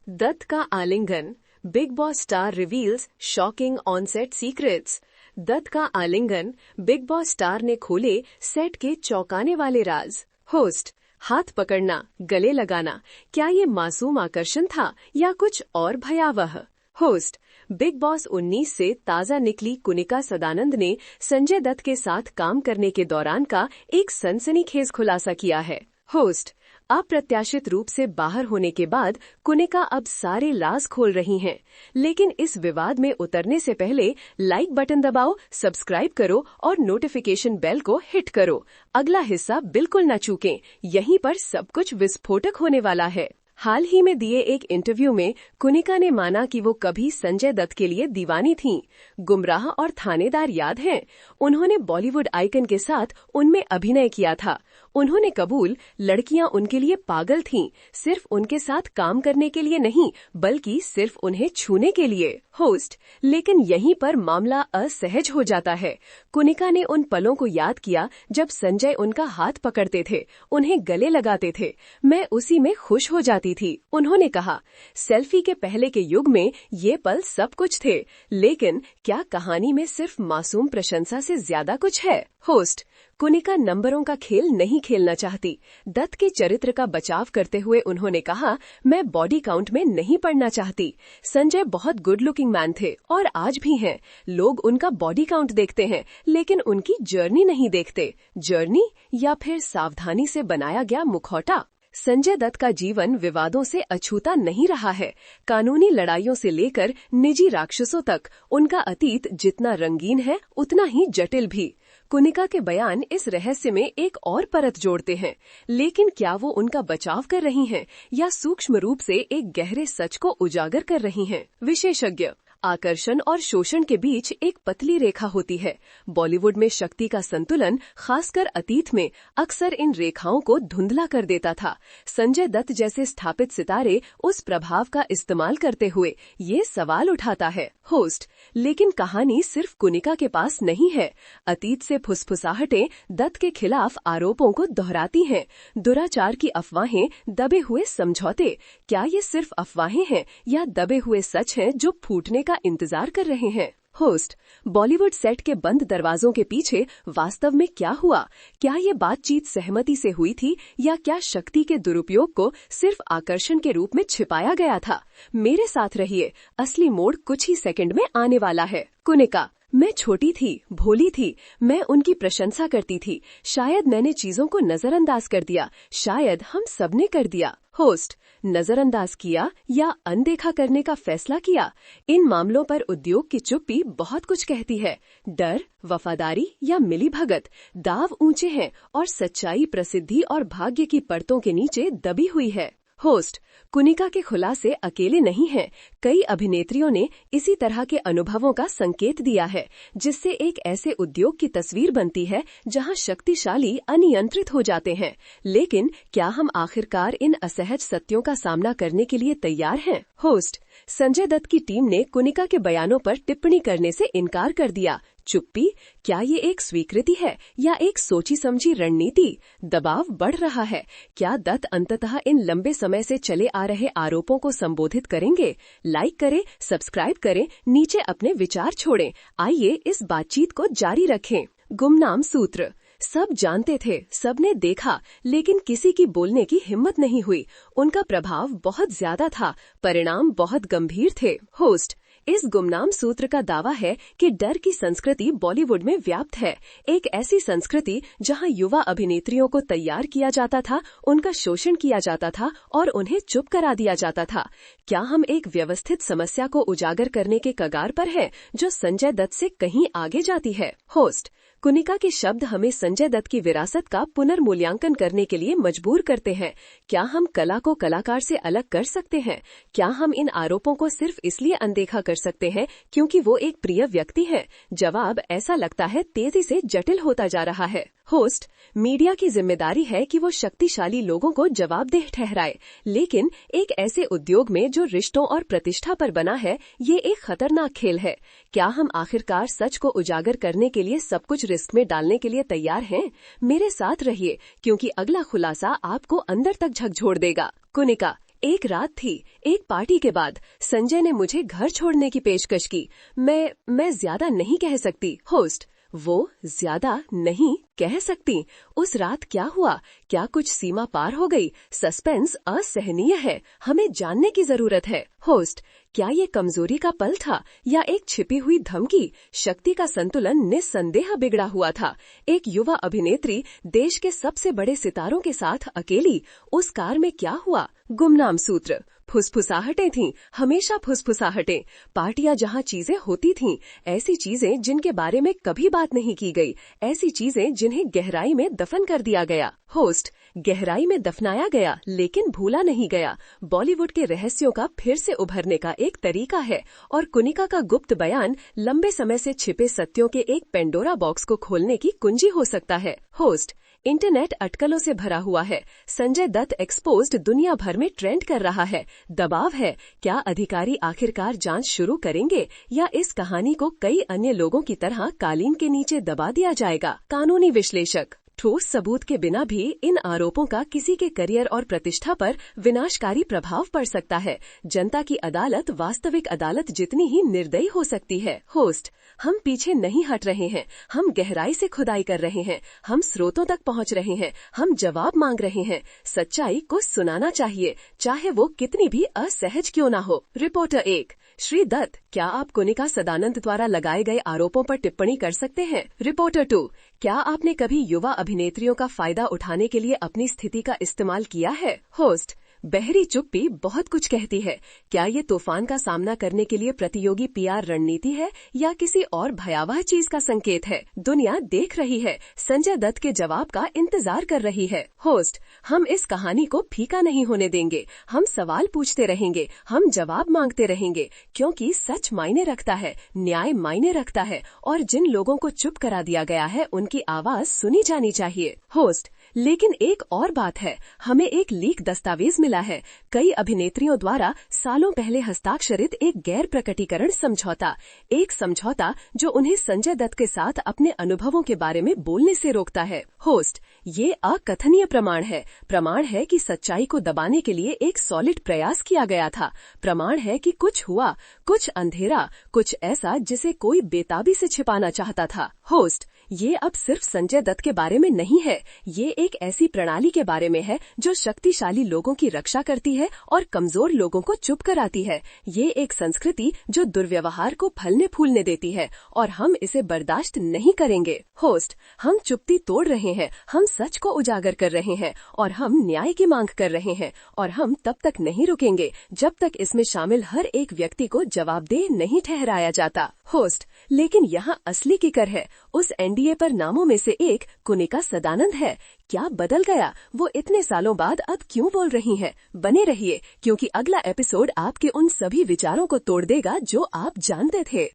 दत्त का आलिंगन, Bigg Boss star reveals shocking on-set secrets. Dutt का आलिंगन, बिग बॉस स्टार ने खोले सेट के चौंकाने वाले राज। होस्ट, हाथ पकड़ना, गले लगाना, क्या ये मासूम आकर्षण था या कुछ और भयावह? होस्ट, बिग बॉस 19 से ताजा निकली कुनिका सदानंद ने संजय दत्त के साथ काम करने के दौरान का एक सनसनीखेज खुलासा किया है। होस्ट, अप्रत्याशित रूप से बाहर होने के बाद कुनिका अब सारे राज खोल रही हैं। लेकिन इस विवाद में उतरने से पहले लाइक बटन दबाओ, सब्सक्राइब करो और नोटिफिकेशन बेल को हिट करो। अगला हिस्सा बिल्कुल न चूकें, यहीं पर सब कुछ विस्फोटक होने वाला है। हाल ही में दिए एक इंटरव्यू में कुनिका ने माना कि वो कभी संजय दत्त के लिए दीवानी थीं। गुमराह और थानेदार याद हैं? उन्होंने बॉलीवुड आइकन के साथ उनमें अभिनय किया था। उन्होंने कबूल, लड़कियां उनके लिए पागल थीं, सिर्फ उनके साथ काम करने के लिए नहीं बल्कि सिर्फ उन्हें छूने के लिए। होस्ट, लेकिन यहीं पर मामला असहज हो जाता है। कुनिका ने उन पलों को याद किया जब संजय उनका हाथ पकड़ते थे, उन्हें गले लगाते थे। मैं उसी में खुश हो जाती थी। उन्होंने कहा, सेल्फी के पहले के युग में ये पल सब कुछ थे, लेकिन क्या कहानी में सिर्फ मासूम प्रशंसा से ज्यादा कुछ है? होस्ट, कुनिका नंबरों का खेल नहीं खेलना चाहती। दत्त के चरित्र का बचाव करते हुए उन्होंने कहा, मैं बॉडी काउंट में नहीं पड़ना चाहती। संजय बहुत गुड लुकिंग मैन थे और आज भी हैं। लोग उनका बॉडी काउंट देखते हैं लेकिन उनकी जर्नी नहीं देखते। जर्नी या फिर सावधानी से बनाया गया मुखौटा? संजय दत्त का जीवन विवादों से अछूता नहीं रहा है। कानूनी लड़ाइयों से लेकर निजी राक्षसों तक उनका अतीत जितना रंगीन है उतना ही जटिल भी। कुनिका के बयान इस रहस्य में एक और परत जोड़ते हैं। लेकिन क्या वो उनका बचाव कर रही हैं या सूक्ष्म रूप से एक गहरे सच को उजागर कर रही हैं? विशेषज्ञ, आकर्षण और शोषण के बीच एक पतली रेखा होती है। बॉलीवुड में शक्ति का संतुलन, खासकर अतीत में, अक्सर इन रेखाओं को धुंधला कर देता था। संजय दत्त जैसे स्थापित सितारे उस प्रभाव का इस्तेमाल करते हुए ये सवाल उठाता है। होस्ट, लेकिन कहानी सिर्फ कुनिका के पास नहीं है। अतीत से फुसफुसाहटें दत्त के खिलाफ आरोपों को दोहराती हैं। दुराचार की अफवाहें, दबे हुए समझौते, क्या ये सिर्फ अफवाहें हैं या दबे हुए सच हैं जो फूटने का इंतजार कर रहे हैं? होस्ट, बॉलीवुड सेट के बंद दरवाजों के पीछे वास्तव में क्या हुआ? क्या ये बातचीत सहमति से हुई थी या क्या शक्ति के दुरुपयोग को सिर्फ आकर्षण के रूप में छिपाया गया था? मेरे साथ रहिए, असली मोड़ कुछ ही सेकंड में आने वाला है। कुनिका, मैं छोटी थी, भोली थी, मैं उनकी प्रशंसा करती थी। शायद मैंने चीजों को नजरअंदाज कर दिया, शायद हम सबने कर दिया। होस्ट, नजरअंदाज किया या अनदेखा करने का फैसला किया? इन मामलों पर उद्योग की चुप्पी बहुत कुछ कहती है। डर, वफादारी या मिलीभगत, दाव ऊंचे हैं और सच्चाई प्रसिद्धि और भाग्य की परतों के नीचे दबी हुई है। होस्ट, कुनिका के खुलासे अकेले नहीं हैं। कई अभिनेत्रियों ने इसी तरह के अनुभवों का संकेत दिया है, जिससे एक ऐसे उद्योग की तस्वीर बनती है जहां शक्तिशाली अनियंत्रित हो जाते हैं। लेकिन क्या हम आखिरकार इन असहज सत्यों का सामना करने के लिए तैयार हैं? होस्ट, संजय दत्त की टीम ने कुनिका के बयानों पर टिप्पणी करने से इनकार कर दिया। चुप्पी, क्या ये एक स्वीकृति है या एक सोची समझी रणनीति? दबाव बढ़ रहा है। क्या दत्त अंततः इन लंबे समय से चले आ रहे आरोपों को संबोधित करेंगे? लाइक करें, सब्सक्राइब करें, नीचे अपने विचार छोड़ें। आइए इस बातचीत को जारी रखें। गुमनाम सूत्र, सब जानते थे, सबने देखा, लेकिन किसी की बोलने की हिम्मत नहीं हुई। उनका प्रभाव बहुत ज्यादा था, परिणाम बहुत गंभीर थे। होस्ट, इस गुमनाम सूत्र का दावा है कि डर की संस्कृति बॉलीवुड में व्याप्त है। एक ऐसी संस्कृति जहां युवा अभिनेत्रियों को तैयार किया जाता था, उनका शोषण किया जाता था और उन्हें चुप करा दिया जाता था। क्या हम एक व्यवस्थित समस्या को उजागर करने के कगार पर हैं, जो संजय दत्त से कहीं आगे जाती है? होस्ट, कुनिका के शब्द हमें संजय दत्त की विरासत का पुनर्मूल्यांकन करने के लिए मजबूर करते हैं। क्या हम कला को कलाकार से अलग कर सकते हैं? क्या हम इन आरोपों को सिर्फ इसलिए अनदेखा कर सकते हैं क्योंकि वो एक प्रिय व्यक्ति है? जवाब ऐसा लगता है तेजी से जटिल होता जा रहा है। होस्ट, मीडिया की जिम्मेदारी है कि वो शक्तिशाली लोगों को जवाबदेह ठहराए, लेकिन एक ऐसे उद्योग में जो रिश्तों और प्रतिष्ठा पर बना है, ये एक खतरनाक खेल है। क्या हम आखिरकार सच को उजागर करने के लिए सब कुछ रिस्क में डालने के लिए तैयार हैं? मेरे साथ रहिए, क्योंकि अगला खुलासा आपको अंदर तक झकझोर देगा। कुनिका, एक रात थी, एक पार्टी के बाद संजय ने मुझे घर छोड़ने की पेशकश की। मैं ज्यादा नहीं कह सकती। होस्ट: वो ज्यादा नहीं कह सकती। उस रात क्या हुआ? क्या कुछ सीमा पार हो गई? सस्पेंस असहनीय है, हमें जानने की जरूरत है। होस्ट: क्या ये कमजोरी का पल था या एक छिपी हुई धमकी? शक्ति का संतुलन निस्संदेह बिगड़ा हुआ था। एक युवा अभिनेत्री देश के सबसे बड़े सितारों के साथ अकेली, उस कार में क्या हुआ? गुमनाम सूत्र। फुसफुसाहटें थीं, हमेशा फुसफुसाहटें। पार्टियां जहां चीजें होती थीं, ऐसी चीजें जिनके बारे में कभी बात नहीं की गई, ऐसी चीजें जिन्हें गहराई में दफन कर दिया गया। होस्ट: गहराई में दफनाया गया लेकिन भूला नहीं गया। बॉलीवुड के रहस्यों का फिर से उभरने का एक तरीका है और कुनिका का गुप्त बयान लंबे समय से छिपे सत्यों के एक पेंडोरा बॉक्स को खोलने की कुंजी हो सकता है। होस्ट: इंटरनेट अटकलों से भरा हुआ है। संजय दत्त एक्सपोज्ड दुनिया भर में ट्रेंड कर रहा है। दबाव है। क्या अधिकारी आखिरकार जांच शुरू करेंगे या इस कहानी को कई अन्य लोगों की तरह कालीन के नीचे दबा दिया जाएगा? कानूनी विश्लेषक: ठोस सबूत के बिना भी इन आरोपों का किसी के करियर और प्रतिष्ठा पर विनाशकारी प्रभाव पड़ सकता है। जनता की अदालत वास्तविक अदालत जितनी ही निर्दयी हो सकती है। होस्ट: हम पीछे नहीं हट रहे हैं, हम गहराई से खुदाई कर रहे हैं, हम स्रोतों तक पहुंच रहे हैं, हम जवाब मांग रहे हैं। सच्चाई को सुनाना चाहिए, चाहे वो कितनी भी असहज क्यों ना हो। रिपोर्टर 1: श्री दत्त, क्या आप कुनिका सदानंद द्वारा लगाए गए आरोपों पर टिप्पणी कर सकते हैं? रिपोर्टर 2: क्या आपने कभी युवा अभिनेत्रियों का फायदा उठाने के लिए अपनी स्थिति का इस्तेमाल किया है? होस्ट: बहरी चुप्पी बहुत कुछ कहती है। क्या ये तूफान का सामना करने के लिए प्रतियोगी पीआर रणनीति है या किसी और भयावह चीज का संकेत है? दुनिया देख रही है, संजय दत्त के जवाब का इंतजार कर रही है। होस्ट: हम इस कहानी को फीका नहीं होने देंगे, हम सवाल पूछते रहेंगे, हम जवाब मांगते रहेंगे, क्योंकि सच मायने रखता है, न्याय मायने रखता है और जिन लोगों को चुप करा दिया गया है उनकी आवाज सुनी जानी चाहिए। होस्ट: लेकिन एक और बात है, हमें एक लीक दस्तावेज मिला है, कई अभिनेत्रियों द्वारा सालों पहले हस्ताक्षरित एक गैर प्रकटीकरण समझौता, एक समझौता जो उन्हें संजय दत्त के साथ अपने अनुभवों के बारे में बोलने से रोकता है। होस्ट: ये अकथनीय प्रमाण है कि सच्चाई को दबाने के लिए एक सॉलिड प्रयास किया गया था। प्रमाण है कि कुछ हुआ, कुछ अंधेरा, कुछ ऐसा जिसे कोई बेताबी से छिपाना चाहता था। होस्ट: ये अब सिर्फ संजय दत्त के बारे में नहीं है, ये एक ऐसी प्रणाली के बारे में है जो शक्तिशाली लोगों की रक्षा करती है और कमजोर लोगों को चुप कराती है। ये एक संस्कृति जो दुर्व्यवहार को फलने फूलने देती है और हम इसे बर्दाश्त नहीं करेंगे। होस्ट: हम चुप्पी तोड़ रहे हैं, हम सच को उजागर कर रहे हैं और हम न्याय की मांग कर रहे हैं और हम तब तक नहीं रुकेंगे जब तक इसमें शामिल हर एक व्यक्ति को जवाबदेह नहीं ठहराया जाता। होस्ट: लेकिन यहाँ असली किकर है, उस एनडीए पर नामों में से एक कुनिका सदानंद है। क्या बदल गया? वो इतने सालों बाद अब क्यों बोल रही हैं? बने रहिए, क्योंकि अगला एपिसोड आपके उन सभी विचारों को तोड़ देगा जो आप जानते थे।